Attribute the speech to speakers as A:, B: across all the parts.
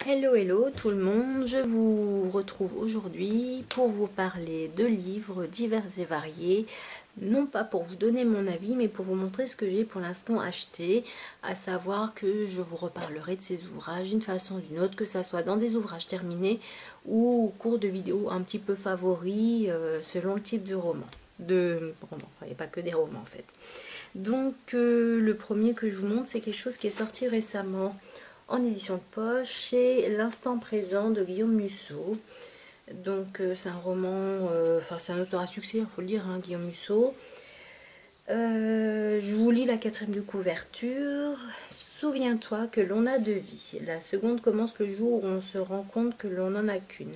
A: Hello hello tout le monde, je vous retrouve aujourd'hui pour vous parler de livres divers et variés, non pas pour vous donner mon avis mais pour vous montrer ce que j'ai pour l'instant acheté, à savoir que je vous reparlerai de ces ouvrages d'une façon ou d'une autre, que ça soit dans des ouvrages terminés ou au cours de vidéos un petit peu favoris selon le type de roman. Il n'y a pas que des romans en fait. Donc le premier que je vous montre, c'est quelque chose qui est sorti récemment en édition de poche chez L'Instant Présent de Guillaume Musso. Donc c'est un roman, enfin c'est un auteur à succès, il faut le dire, hein, Guillaume Musso. Je vous lis la quatrième de couverture. Souviens-toi que l'on a deux vies. La seconde commence le jour où on se rend compte que l'on n'en a qu'une.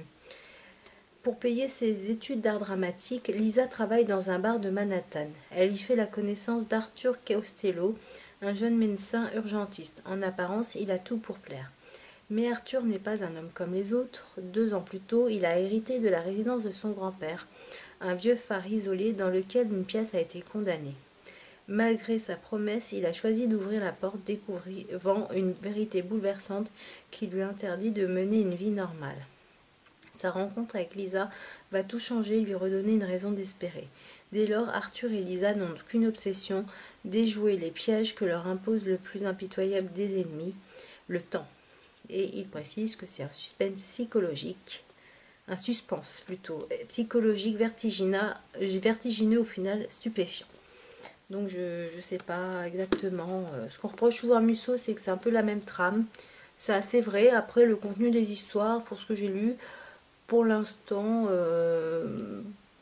A: Pour payer ses études d'art dramatique, Lisa travaille dans un bar de Manhattan. Elle y fait la connaissance d'Arthur Costello, un jeune médecin urgentiste. En apparence, il a tout pour plaire. Mais Arthur n'est pas un homme comme les autres. 2 ans plus tôt, il a hérité de la résidence de son grand-père, un vieux phare isolé dans lequel une pièce a été condamnée. Malgré sa promesse, il a choisi d'ouvrir la porte, découvrant une vérité bouleversante qui lui interdit de mener une vie normale. Sa rencontre avec Lisa va tout changer et lui redonner une raison d'espérer. Dès lors, Arthur et Lisa n'ont qu'une obsession, déjouer les pièges que leur impose le plus impitoyable des ennemis, le temps. Et il précise que c'est un suspense psychologique, un suspense plutôt, psychologique, vertigineux au final, stupéfiant. Donc je ne sais pas exactement. Ce qu'on reproche souvent à Musso, c'est que c'est un peu la même trame. C'est assez vrai. Après, le contenu des histoires, pour ce que j'ai lu, pour l'instant,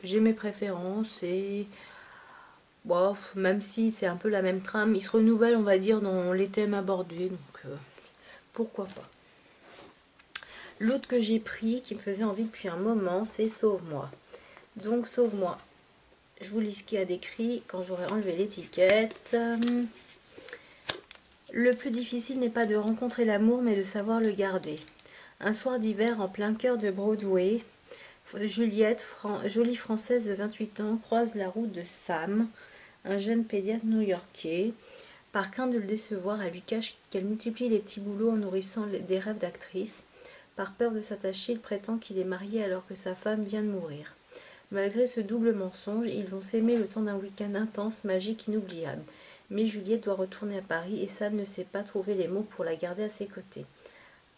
A: j'ai mes préférences et bof, même si c'est un peu la même trame, il se renouvelle, on va dire, dans les thèmes abordés, donc pourquoi pas. L'autre que j'ai pris, qui me faisait envie depuis un moment, c'est Sauve-moi. Donc Sauve-moi, je vous lis ce qu'il y a décrit quand j'aurai enlevé l'étiquette. Le plus difficile n'est pas de rencontrer l'amour, mais de savoir le garder. Un soir d'hiver en plein cœur de Broadway, Juliette, jolie Française de 28 ans, croise la route de Sam, un jeune pédiatre new-yorkais. Par crainte de le décevoir, elle lui cache qu'elle multiplie les petits boulots en nourrissant des rêves d'actrice. Par peur de s'attacher, il prétend qu'il est marié alors que sa femme vient de mourir. Malgré ce double mensonge, ils vont s'aimer le temps d'un week-end intense, magique, inoubliable. Mais Juliette doit retourner à Paris et Sam ne sait pas trouver les mots pour la garder à ses côtés.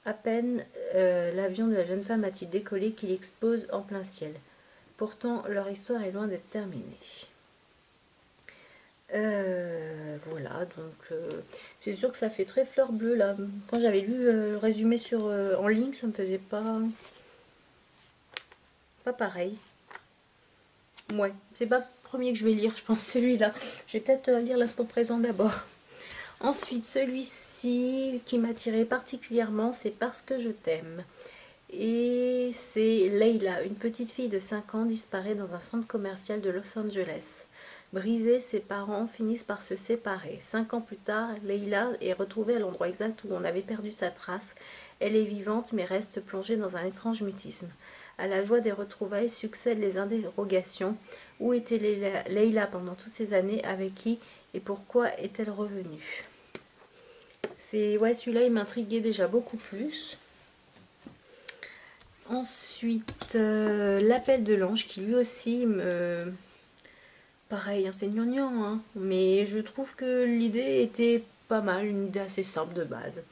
A: À peine l'avion de la jeune femme a-t-il décollé qu'il explose en plein ciel. Pourtant, leur histoire est loin d'être terminée. Voilà, donc c'est sûr que ça fait très fleur bleue là. Quand j'avais lu le résumé en ligne, ça me faisait pas pareil. Ouais, c'est pas le premier que je vais lire, je pense celui-là. Je vais peut-être lire l'instant présent d'abord. Ensuite, celui-ci qui m'a tiré particulièrement, c'est Parce que je t'aime. Et c'est Leila, une petite fille de 5 ans, disparaît dans un centre commercial de Los Angeles. Brisés, ses parents finissent par se séparer. 5 ans plus tard, Leila est retrouvée à l'endroit exact où on avait perdu sa trace. Elle est vivante mais reste plongée dans un étrange mutisme. À la joie des retrouvailles succèdent les interrogations. Où était Leila pendant toutes ces années? Avec qui? Et pourquoi est-elle revenue? Ouais, celui-là, il m'intriguait déjà beaucoup plus. Ensuite, L'appel de l'ange, qui lui aussi me... Pareil, hein, c'est gnangnan, hein, mais je trouve que l'idée était pas mal, une idée assez simple de base.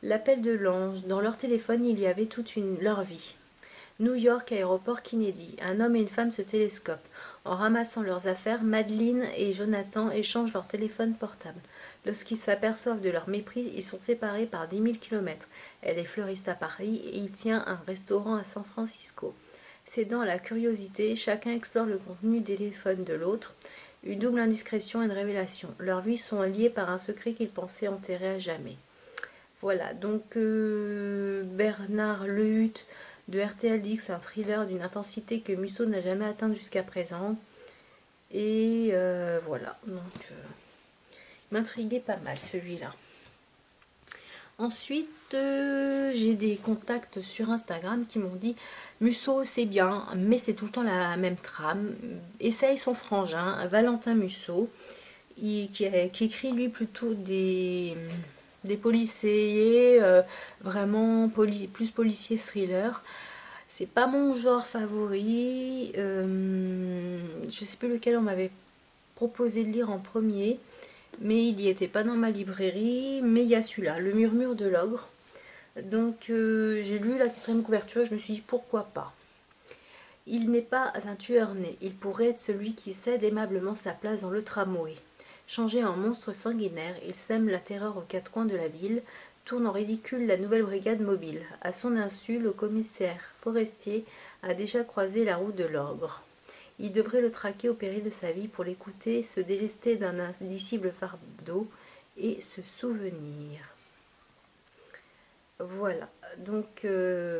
A: L'appel de l'ange, dans leur téléphone, il y avait leur vie. New York, aéroport Kennedy. Un homme et une femme se télescopent. En ramassant leurs affaires, Madeleine et Jonathan échangent leur téléphone portable. Lorsqu'ils s'aperçoivent de leur mépris, ils sont séparés par 10 000 kilomètres. Elle est fleuriste à Paris et il tient un restaurant à San Francisco. Cédant à la curiosité, chacun explore le contenu du téléphone de l'autre. Une double indiscrétion et une révélation. Leurs vies sont liées par un secret qu'ils pensaient enterré à jamais. Voilà, donc Bernard Lehutte de RTL dit que c'est un thriller d'une intensité que Musso n'a jamais atteinte jusqu'à présent. Et voilà, donc m'intriguait pas mal celui-là. Ensuite, j'ai des contacts sur Instagram qui m'ont dit Musso c'est bien, mais c'est tout le temps la même trame. Essaye son frangin, Valentin Musso, qui écrit lui plutôt des des policiers, vraiment plus policier thriller. C'est pas mon genre favori. Je sais plus lequel on m'avait proposé de lire en premier, mais il n'y était pas dans ma librairie. Mais il y a celui-là, Le Murmure de l'Ogre. Donc j'ai lu la 4e couverture, je me suis dit pourquoi pas. Il n'est pas un tueur né, il pourrait être celui qui cède aimablement sa place dans le tramway. Changé en monstre sanguinaire, il sème la terreur aux 4 coins de la ville, tourne en ridicule la nouvelle brigade mobile. À son insu, le commissaire Forestier a déjà croisé la route de l'ogre. Il devrait le traquer au péril de sa vie pour l'écouter, se délester d'un indicible fardeau et se souvenir. Voilà, donc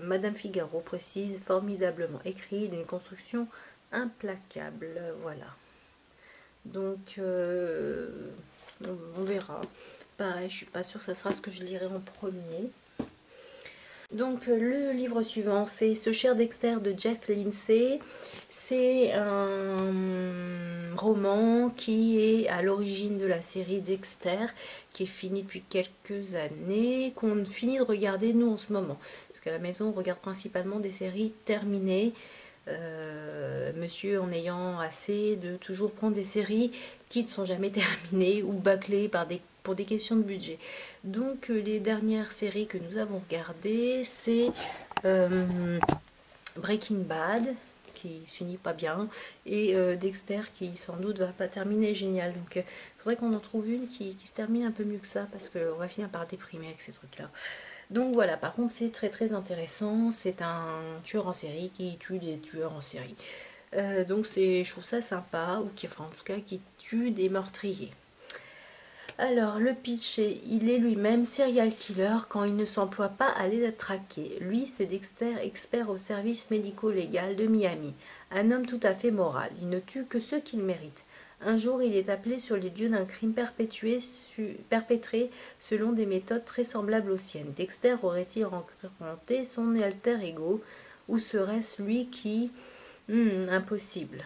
A: Madame Figaro précise, formidablement écrit, d'une construction implacable, voilà. Donc on verra. Pareil, je suis pas sûre que ça sera ce que je lirai en premier. Donc le livre suivant, c'est Ce cher Dexter de Jeff Lindsay. C'est un roman qui est à l'origine de la série Dexter, qui est finie depuis quelques années, qu'on finit de regarder nous en ce moment. Parce qu'à la maison, on regarde principalement des séries terminées. Monsieur en ayant assez de toujours prendre des séries qui ne sont jamais terminées ou bâclées pour des questions de budget. Donc les dernières séries que nous avons regardées, c'est Breaking Bad, qui se finit pas bien, et Dexter, qui sans doute va pas terminer génial. Donc il faudrait qu'on en trouve une qui se termine un peu mieux que ça, parce qu'on va finir par déprimer avec ces trucs là. Donc voilà, par contre c'est très très intéressant, c'est un tueur en série qui tue des tueurs en série. Donc je trouve ça sympa, ou enfin en tout cas qui tue des meurtriers. Alors le pitch est, il est lui-même serial killer quand il ne s'emploie pas à les traquer. Lui c'est Dexter, expert au service médico-légal de Miami, un homme tout à fait moral, il ne tue que ceux qu'il mérite. Un jour, il est appelé sur les lieux d'un crime perpétré selon des méthodes très semblables aux siennes. Dexter aurait-il rencontré son alter ego, ou serait-ce lui qui... impossible.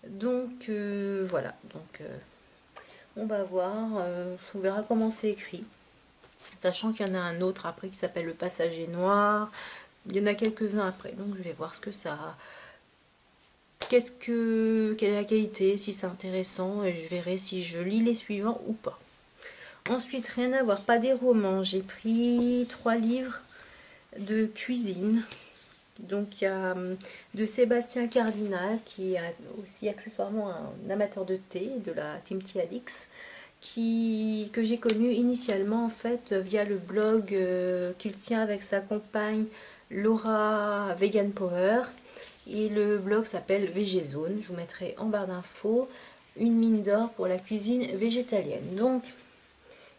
A: Donc, voilà. Donc, on va voir. On verra comment c'est écrit. Sachant qu'il y en a un autre après qui s'appelle Le Passager Noir. Il y en a quelques-uns après. Donc, je vais voir ce que ça... quelle est la qualité, si c'est intéressant, et je verrai si je lis les suivants ou pas. Ensuite, rien à voir, pas des romans. J'ai pris 3 livres de cuisine. Donc il y a de Sébastien Cardinal, qui est aussi accessoirement un amateur de thé, de la Team Tea Alix, que j'ai connu initialement en fait via le blog qu'il tient avec sa compagne Laura Vegan Power. Et le blog s'appelle VGZone. Je vous mettrai en barre d'infos une mine d'or pour la cuisine végétalienne. Donc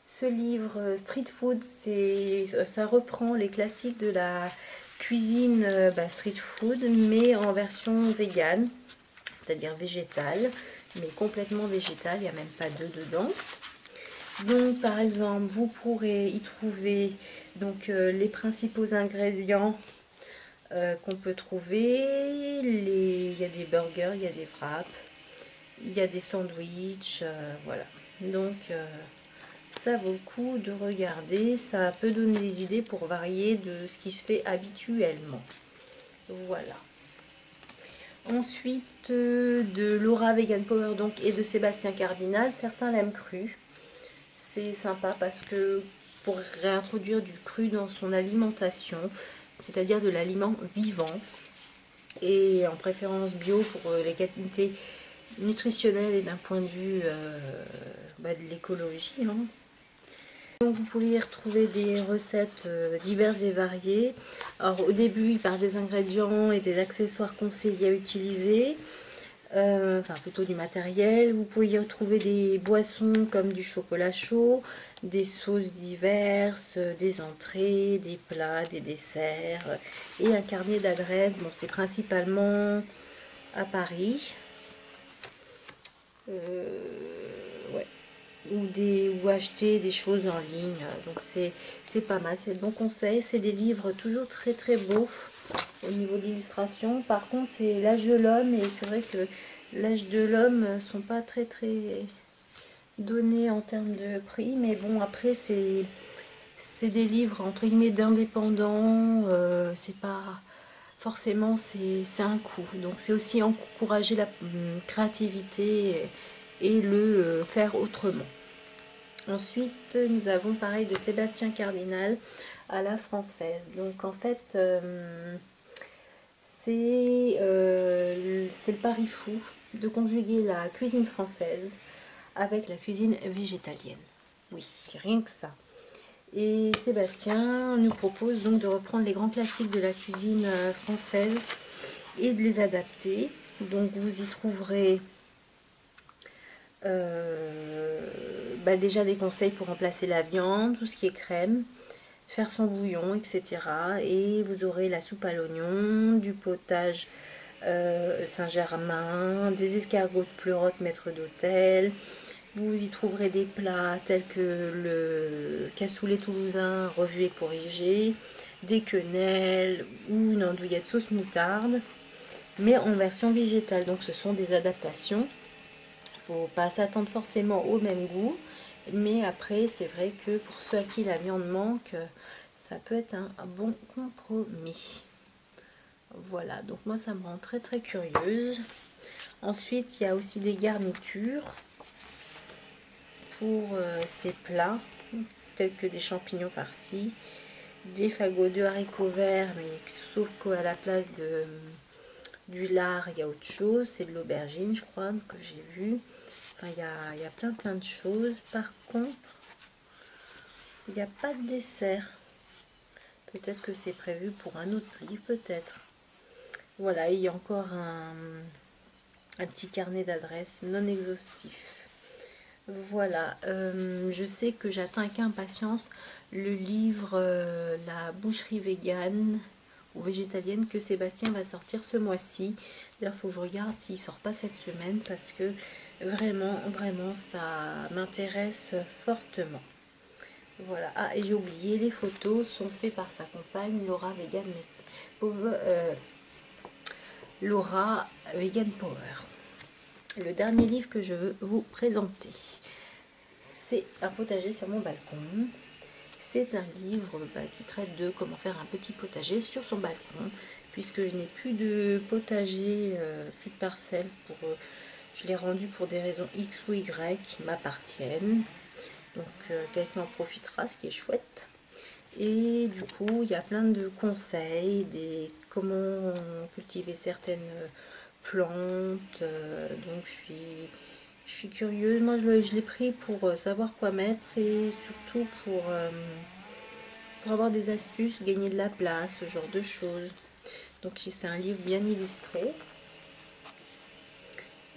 A: ce livre Street Food, ça reprend les classiques de la cuisine street food, mais en version vegan, c'est-à-dire végétale, mais complètement végétale, il n'y a même pas d'œufs dedans. Donc par exemple, vous pourrez y trouver donc, les principaux ingrédients qu'on peut trouver. Il y a des burgers, il y a des wraps, il y a des sandwichs, voilà. Donc ça vaut le coup de regarder, ça peut donner des idées pour varier de ce qui se fait habituellement. Voilà. Ensuite, de Laura Vegan Power donc, et de Sébastien Cardinal, certains l'aiment cru. C'est sympa parce que pour réintroduire du cru dans son alimentation, c'est-à-dire de l'aliment vivant, et en préférence bio pour les qualités nutritionnelles et d'un point de vue de l'écologie. Hein. Donc vous pouvez y retrouver des recettes diverses et variées. Alors au début, il parle des ingrédients et des accessoires conseillés à utiliser. Enfin plutôt du matériel. Vous pouvez y retrouver des boissons comme du chocolat chaud, des sauces diverses, des entrées, des plats, des desserts et un carnet d'adresses. Bon, c'est principalement à Paris. Ouais. Ou acheter des choses en ligne. Donc c'est pas mal, c'est de bons conseils. C'est des livres toujours très très beaux au niveau de l'illustration. Par contre, c'est l'âge de l'homme, et c'est vrai que l'âge de l'homme sont pas très très donné en termes de prix, mais bon, après, c'est des livres, entre guillemets, d'indépendants, c'est pas... Forcément, c'est un coût. Donc, c'est aussi encourager la créativité et le faire autrement. Ensuite, nous avons pareil de Sébastien Cardinal à la française. Donc, en fait, c'est le pari fou de conjuguer la cuisine française avec la cuisine végétalienne. Oui, rien que ça. Et Sébastien nous propose donc de reprendre les grands classiques de la cuisine française et de les adapter. Donc vous y trouverez déjà des conseils pour remplacer la viande, tout ce qui est crème, faire son bouillon, etc. Et vous aurez la soupe à l'oignon, du potage Saint-Germain, des escargots de pleurote maître d'hôtel. Vous y trouverez des plats tels que le cassoulet toulousain revu et corrigé, des quenelles ou une andouillette sauce moutarde, mais en version végétale. Donc ce sont des adaptations. Il ne faut pas s'attendre forcément au même goût, mais après c'est vrai que pour ceux à qui la viande manque, ça peut être un bon compromis. Voilà, donc moi ça me rend très très curieuse. Ensuite, il y a aussi des garnitures pour ces plats, tels que des champignons farcis, des fagots de haricots verts, mais sauf qu'à la place du lard, il y a autre chose, c'est de l'aubergine, je crois, que j'ai vu. Enfin, il y a plein de choses. Par contre, il n'y a pas de dessert. Peut-être que c'est prévu pour un autre livre, peut-être. Voilà, il y a encore un petit carnet d'adresses non exhaustif. Voilà, je sais que j'attends avec impatience le livre La boucherie végane ou végétalienne que Sébastien va sortir ce mois-ci. D'ailleurs, il faut que je regarde s'il sort pas cette semaine parce que vraiment, ça m'intéresse fortement. Voilà, ah, et j'ai oublié, les photos sont faites par sa compagne Laura Vegan Laura Vegan Power. Le dernier livre que je veux vous présenter, c'est Un potager sur mon balcon. C'est un livre qui traite de comment faire un petit potager sur son balcon, puisque je n'ai plus de potager, plus de parcelles. Je l'ai rendu pour des raisons X ou Y qui m'appartiennent. Donc quelqu'un en profitera, ce qui est chouette. Et du coup, il y a plein de conseils, comment cultiver certaines plantes. Donc je suis curieuse. Moi, je l'ai pris pour savoir quoi mettre et surtout pour avoir des astuces, gagner de la place, ce genre de choses. Donc c'est un livre bien illustré.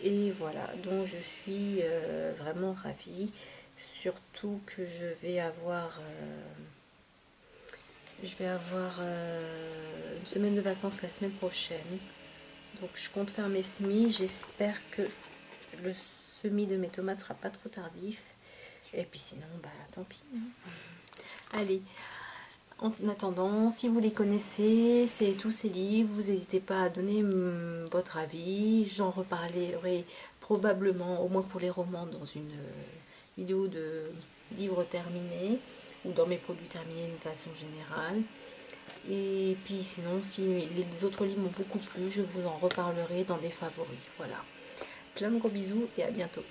A: Et voilà, donc je suis vraiment ravie. Surtout que je vais avoir une semaine de vacances la semaine prochaine. Donc je compte faire mes semis. J'espère que le semis de mes tomates sera pas trop tardif. Et puis sinon, bah tant pis. Allez, en attendant, si vous les connaissez, c'est tous ces livres, vous n'hésitez pas à donner votre avis. J'en reparlerai probablement, au moins pour les romans, dans une vidéo de livres terminés ou dans mes produits terminés d'une façon générale. Et puis sinon, si les autres livres m'ont beaucoup plu, je vous en reparlerai dans des favoris. Voilà. Plein de gros bisous et à bientôt.